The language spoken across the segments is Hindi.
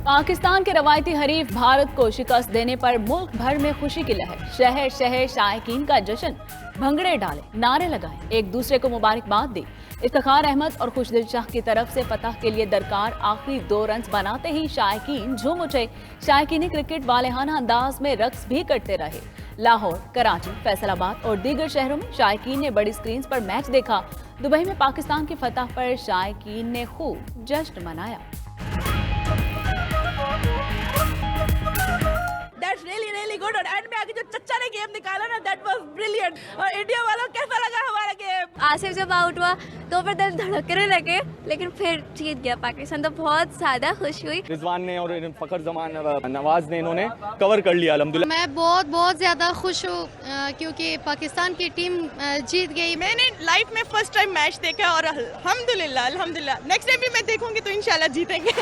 पाकिस्तान के रवायती हरीफ भारत को शिकस्त देने पर मुल्क भर में खुशी की लहर। शहर शहर शायकीन का जश्न, भंगड़े डाले, नारे लगाए, एक दूसरे को मुबारकबाद दी। इफ्तिखार अहमद और खुशदिल शाह की तरफ से फतह के लिए दरकार आखिरी 2 रन बनाते ही शायकीन झूम उठे। शायकीन क्रिकेट वालेहाना अंदाज में रक्स भी करते रहे। लाहौर, कराची, फैसलाबाद और दीगर शहरों में शायकीन ने बड़ी स्क्रीन पर मैच देखा। दुबई में पाकिस्तान की फतह पर शायकीन ने खूब जश्न मनाया। That's really good और एंड में आके जो चच्चा ने गेम निकाला ना, that was brilliant। और इंडिया वालों कैसा लगा हमारा गेम? आसिफ जब आउट हुआ तो फिर दिल धड़कने लगे, लेकिन फिर जीत गया पाकिस्तान, तो बहुत ज्यादा खुश हुई। रिजवान ने और फखर जमान नवाज ने इन्होंने कवर कर लिया अल्हम्दुलिल्लाह। मैं बहुत ज्यादा खुश हूँ क्योंकि पाकिस्तान की टीम जीत गई। मैंने लाइफ में फर्स्ट टाइम मैच देखा और अल्हम्दुलिल्लाह नेक्स्ट टाइम भी मैं देखूंगी तो इंशाल्लाह जीतेंगे।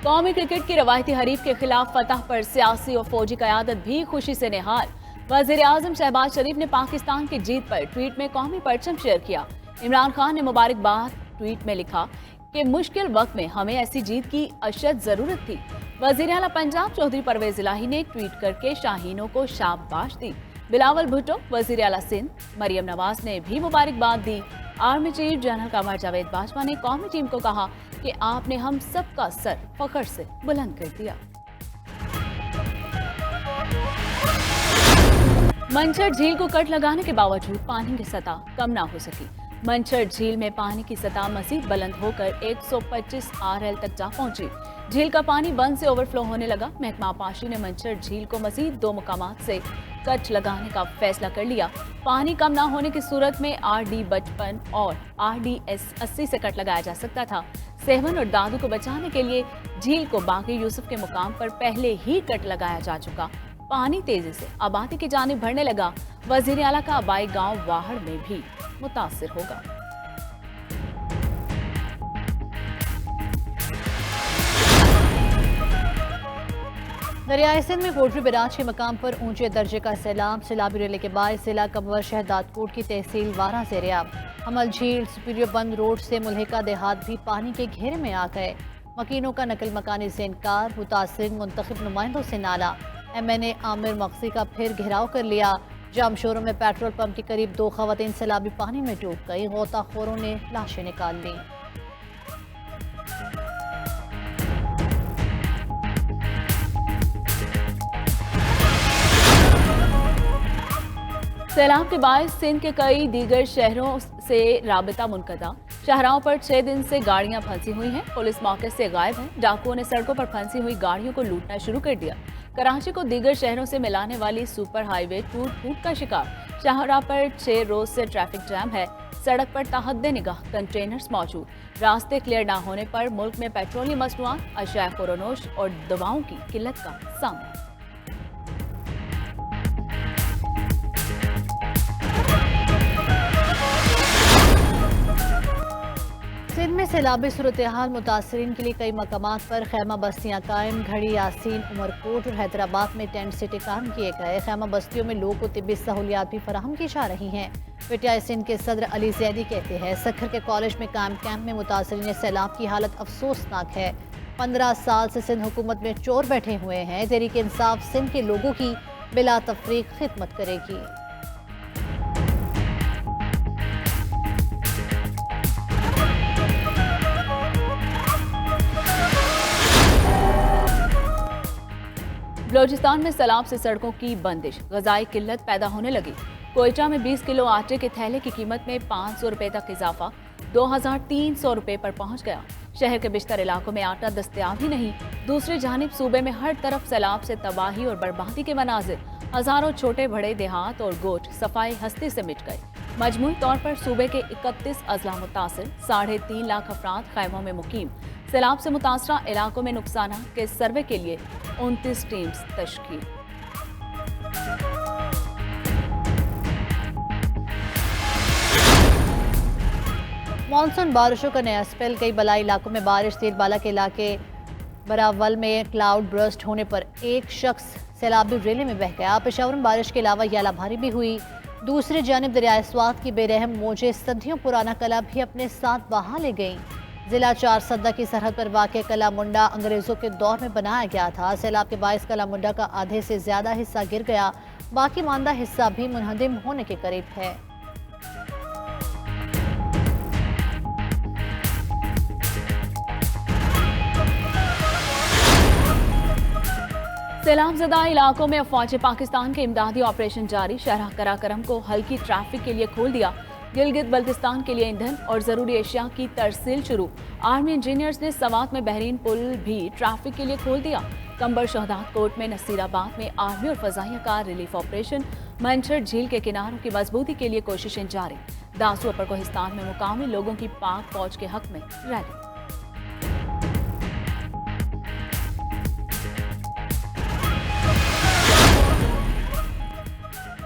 कौमी क्रिकेट की रवायती हरीफ के खिलाफ फतह पर सियासी और फौजी क़यादत भी खुशी से निहाल। वज़ीर आज़म शहबाज शरीफ ने पाकिस्तान की जीत पर ट्वीट में कौमी परचम शेयर किया। इमरान खान ने मुबारकबाद ट्वीट में लिखा कि मुश्किल वक्त में हमें ऐसी जीत की अशद जरूरत थी। वज़ीर आला पंजाब चौधरी परवेज इलाही ने ट्वीट करके शाहीनों को शाबाश दी। बिलावल भुट्टो, वज़ीर आला सिंध मरियम नवाज ने भी मुबारकबाद दी। Army chief general Qamar Javed Bajwa ने कौमी टीम को कहा कि आपने हम सबका सर फख्र से बुलंद कर दिया। मंचर झील को कट लगाने के बावजूद पानी की सतह कम ना हो सकी। मंचर झील में पानी की सतह मजीद बुलंद होकर 125 RL तक जा पहुंची। झील का पानी बंद से ओवरफ्लो होने लगा। महकमा आबपाशी ने मंचर झील को मजीद 2 मुकामात से कट लगाने का फैसला कर लिया। पानी कम ना होने की सूरत में RD 55 और RDS 80 से कट लगाया जा सकता था। सेहवन और दादू को बचाने के लिए झील को बागी यूसुफ के मुकाम पर पहले ही कट लगाया जा चुका। पानी तेजी से आबादी की जानिब बढ़ने लगा। वजीर आला का आबाई गांव वाहड़ में भी मुतासिर होगा। दरियाए सिंध में पोल्ट्री बिराज के मकाम पर ऊंचे दर्जे का सैलाबी रेले के बाद जिला कमर शहदादकोट की तहसील वारा से रियाब। हमल झील, सुपीरियर बंद रोड से मुल्हिका देहात भी पानी के घेरे में आ गए। मकीनों का नकल मकानी से इनकार, मुतासिर मुंतखब नुमाइंदों से नाला। MNA आमिर मक्सी का फिर घेराव कर लिया। जामशोरों में पेट्रोल पंप के करीब 2 खवातीन सैलाबी पानी में डूब गई। गोताखोरों ने लाशें निकाल ली। सैलाब के बाद सिंध के कई दीगर शहरों से राबिता मुनक़ता। शाहराहों पर 6 दिन से गाड़ियां फंसी हुई हैं। पुलिस मौके से गायब है। डाकुओं ने सड़कों पर फंसी हुई गाड़ियों को लूटना शुरू कर दिया। कराची को दीगर शहरों से मिलाने वाली सुपर हाईवे टूट का शिकार। शाहराह पर 6 रोज से ट्रैफिक जैम है। सड़क पर ताहद्दे निगाह कंटेनर्स मौजूद। रास्ते क्लियर ना होने पर मुल्क में पेट्रोलियम मसनूआत, अशिया खुरोनोश और दवाओं की किल्लत का सामना। सिंध में सैलाबी सूरत हाल मुतासरीन के लिए कई मकामात पर खैमा बस्तियां कायम। घड़ी, यासीन, उमरकोट और हैदराबाद में टेंट सिटी कायम किए गए। खैमा बस्तियों में लोगों को तिब्बी सहूलियात भी फराहम की जा रही हैं। पीटीआई सिंध के सदर अली जैदी कहते हैं सखर के कॉलेज में कायम कैंप में मुतासरीन सैलाब की हालत अफसोसनाक है। 15 साल से सिंध हुकूमत में चोर बैठे हुए हैं। तहरीक इंसाफ सिंध के लोगों की बिला तफरीक खिदमत करेगी। बलोचिस्तान में सैलाब से सड़कों की बंदिश, ग़िज़ाई किल्लत पैदा होने लगी। कोयटा में 20 किलो आटे के थैले की कीमत में 500 रुपए तक इजाफा, 2300 रुपए पर पहुंच गया। शहर के बिश्तर इलाकों में आटा दस्तयाब ही नहीं। दूसरी जानिब सूबे में हर तरफ सैलाब से तबाही और बर्बादी के मनाजिर। हजारों छोटे बड़े देहात और गोठ सफाई हस्ती से मिट गए। मजमूई तौर पर सूबे के 31 अजला मुतासिर, 3.5 लाख अफराद खैमों में मुकीम। सैलाब से मुतासरा इलाकों में नुकसान के सर्वे के लिए 29 टीम्स तश्कील। मानसून बारिशों का नया स्पेल। कई बलाई इलाकों में बारिश। तेलबाला के इलाके बरावल में क्लाउड ब्रस्ट होने पर एक शख्स सैलाबी रेले में बह गया। पेशावर में बारिश के अलावा याला भारी भी हुई। दूसरी जानिब दरियाए स्वात की बेरहम मौजें सदियों पुराना कला भी अपने साथ बहा ले गईं। जिला चार सद्दा की सरहद पर वाक़ कला मुंडा अंग्रेज़ों के दौर में बनाया गया था। सैलाब के बायस कला मुंडा का आधे से ज़्यादा हिस्सा गिर गया, बाकी मानदा हिस्सा भी मुनहदिम होने के करीब है। सैलाबज़दा इलाकों में अफवाज पाकिस्तान के इमदादी ऑपरेशन जारी। शहर कराकरम को हल्की ट्रैफिक के लिए खोल दिया। गिलगित बल्तिस्तान के लिए ईंधन और जरूरी एशिया की तरसील शुरू। आर्मी इंजीनियर्स ने सवात में बहरीन पुल भी ट्रैफिक के लिए खोल दिया। कंबर शहदाद कोट में नसीराबाद में आर्मी और फजाइया का रिलीफ ऑपरेशन। मंछर झील के किनारों की मजबूती के लिए कोशिशें जारी। दासू अपर कोहिस्तान में मुकामी लोगों की पाक फौज के हक में रैली।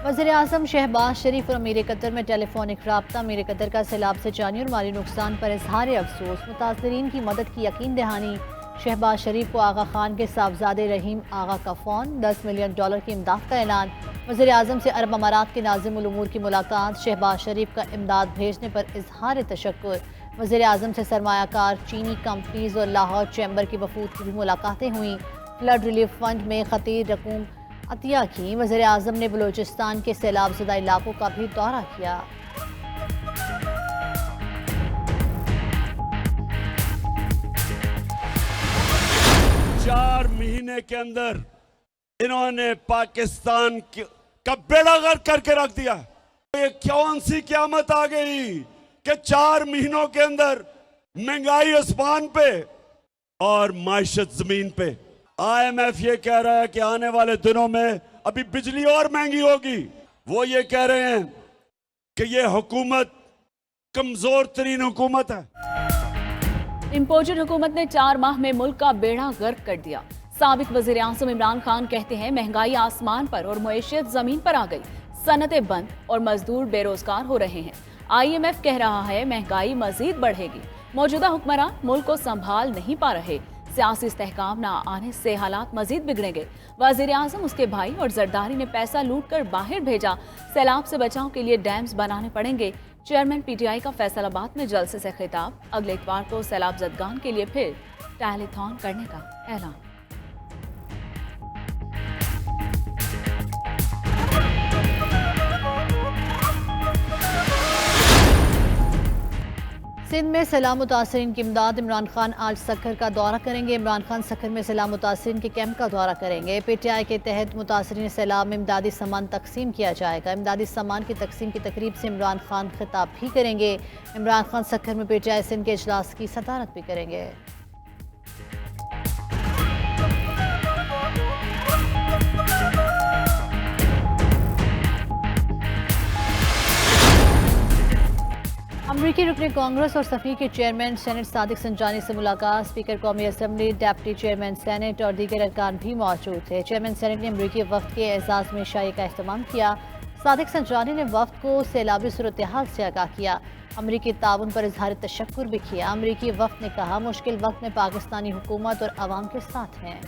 वज़ीर-ए-आज़म शहबाज शरीफ और अमीर कतर में टेलीफोनिक राब्ता। अमीर कतर का सैलाब से जानी और माली नुकसान पर इजहार अफसोस। मुतासरीन की मदद की यकीन दहानी। शहबाज शरीफ को आगा खान के साहबजादे रहीम आगा का फ़ोन। $10 मिलियन की इमदाद का ऐलान। वज़ीर-ए-आज़म से अरब अमारात के नाज़िमुल उमूर की मुलाकात। शहबाज शरीफ का इमदाद भेजने पर इजहार तशक्कुर। वज़ीर-ए-आज़म से सरमायाकार चीनी कंपनीज और लाहौर चैम्बर की वफूद की भी मुलाकातें हुई। फ्लड रिलीफ फंड में खतीर रकूम अतिया की। वज़ीर-ए-आज़म ने बलूचिस्तान के सैलाबज़दा इलाकों का भी दौरा किया। चार महीने के अंदर इन्होंने पाकिस्तान का बेड़ा गर्क करके रख दिया। ये कौन सी क़यामत आ गई कि 4 महीनों के अंदर महंगाई आसमान पे और माइशत जमीन पे। IMF ये कह रहा है कि आने वाले दिनों में अभी बिजली और महंगी होगी। वो ये कह रहे हैं कि ये हुकूमत कमजोर तरीन हुकूमत है। इम्पोर्टेड हुकूमत ने 4 माह में मुल्क का बेड़ा गर्क कर दिया। साबिक वज़ीर आज़म इमरान खान कहते हैं महंगाई आसमान पर और मईशत जमीन पर आ गई। सनतें बंद और मजदूर बेरोजगार हो रहे हैं। IMF कह रहा है महंगाई मजीद बढ़ेगी। मौजूदा हुक्मरान मुल्क को संभाल नहीं पा रहे। सियासी इस्तेहकाम न आने से हालात मजीद बिगड़ेंगे। वज़ीर आज़म, उसके भाई और जरदारी ने पैसा लूट कर बाहर भेजा। सैलाब से बचाव के लिए डैम्स बनाने पड़ेंगे। चेयरमैन PTI का फैसलाबाद में जलसे से खिताब। अगले इतवार को सैलाब जदगान के लिए फिर टैलीथॉन करने का ऐलान। सिंध में सैलाब मुतासरीन की इमदाद। इमरान खान आज सक्खर का दौरा करेंगे। इमरान खान सक्खर में सैलाब मुतासरीन के कैंप का दौरा करेंगे। PTI के तहत मुतासरीन सैलाब में इमदादी सामान तकसीम किया जाएगा। इमदादी सामान की तकसीम की तकरीब से इमरान खान खिताब भी करेंगे। इमरान खान सक्खर में PTI सिंध के इजलास की सदारत भी करेंगे। अमरीकी रुकन कांग्रेस और सफ़ी के चेयरमैन सेनेट सादिक संजानी से मुलाकात। स्पीकर कौमी असम्बली, डेप्टी चेयरमैन सेनेट और दीगर अरकान भी मौजूद थे। चेयरमैन सेनेट ने अमरीकी वफ़द के एजाज़ में शाही का अहतमाम किया। सादिक संजानी ने वफ़द को सैलाबी सूरत हाल से आगाह किया। अमरीकी ताउन पर इजहार तशक्कुर भी किया। अमरीकी वफ़द ने कहा मुश्किल वक्त में पाकिस्तानी हुकूमत और अवाम के साथ हैं।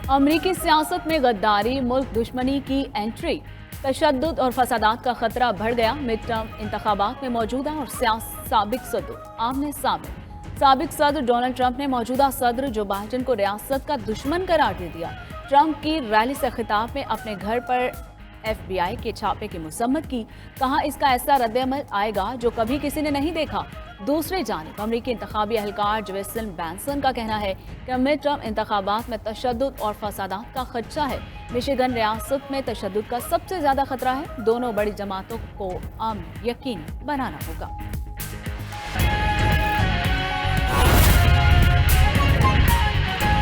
अमरीकी सियासत में गद्दारी, मुल्क दुश्मनी की एंट्री, तशद्दुद और फसादात का खतरा बढ़ गया। मिड टर्म इंतखाबात में मौजूदा और साबिक सदर आमने सामने। साबिक सदर डोनाल्ड ट्रंप ने मौजूदा सदर जो बाइडेन को रियासत का दुश्मन करार दे दिया। ट्रंप की रैली से खिताब में अपने घर पर FBI के छापे की मसम्मत की। कहा इसका ऐसा रद्द-ए-अमल आएगा जो कभी किसी ने नहीं देखा। दूसरी जानिब अमरीकी इंतखाबी एहलकार जेसन बैंसन का कहना है कि मिड टर्म इंतखाबात में तशद्दुद और फसादात का खदशा है। मिशिगन रियासत में तशद्दुद का सबसे ज्यादा खतरा है। दोनों बड़ी जमातों को अमन यकीनी बनाना होगा।